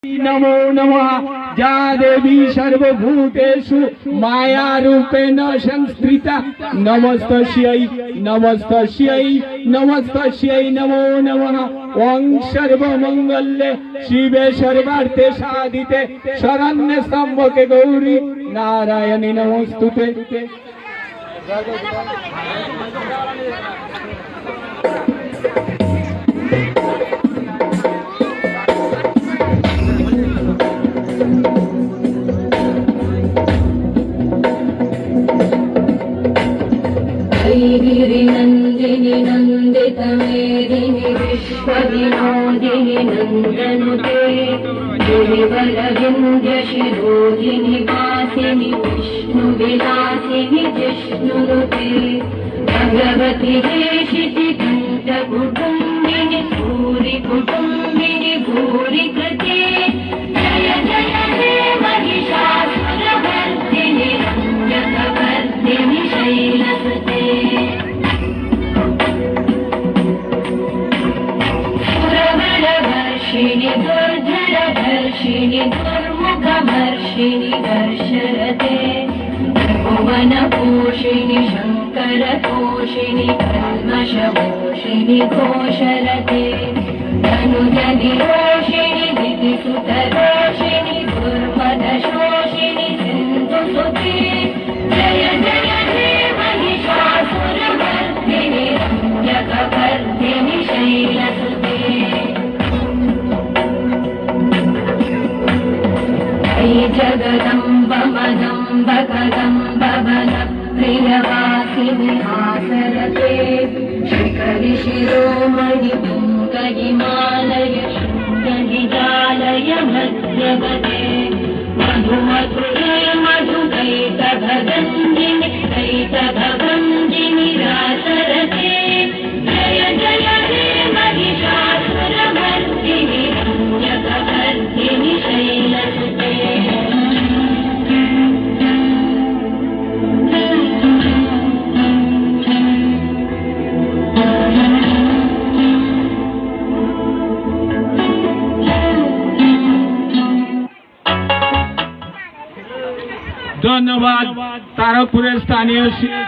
नमो नमः जा देवी सर्वभूतेषु माया रूपेण संस्थिता नमस्तस्यै नमस्तस्यै नमस्तस्यै नमो नमः ओं सर्वमंगल्ये शिवे सर्वार्थे साधिते शरण्ये त्र्यंबके गौरी नारायणी नमोस्तुते। गिरिनन्दिनि नन्दितमेदिनि विश्वविनोदिनि नन्दनुते गिरिवरविन्द्यशिरोधिनि वासिनि विष्णुविलासिनि जिष्णुनुते भगवति हेशिति कण्ठकुटुम्बिनि भूरि कुटुम्बिनि भूरि कृते जय जय हे महिषासुरमर्दिनि रम्यकवर्दिनि शैलसुते सुरबलवर्षिणि दुर्धरधर्षिणि दुर्मुखवर्षिणि वर्षरते भुवनपोषिणि शङ्करतोषिणि कल्मषपोषिणि घोषरते धनुजनिरोषिणि दितिसुतरोषिणि दुर्मदशोषिणि सिन्धुसुते जय जय हे महिषासुरमर्दिनि रम्यकवर्दिनि शैलसुते जगदम्ब मदम्ब कदम्ब वन प्रियवासिनि हासरते शिखरि शिरोमणि पिङ्गलिमालय शृङ्गनिजालय मध्यगते मधुमधुरे मधुकैटभगञ्जिनि कैटभगञ्जिनि रासरते जय जय हे महिषासुरमर्दिनि रम्यकवर्दिनि शैलसुते धन्यवाद तारकपुर स्थानीय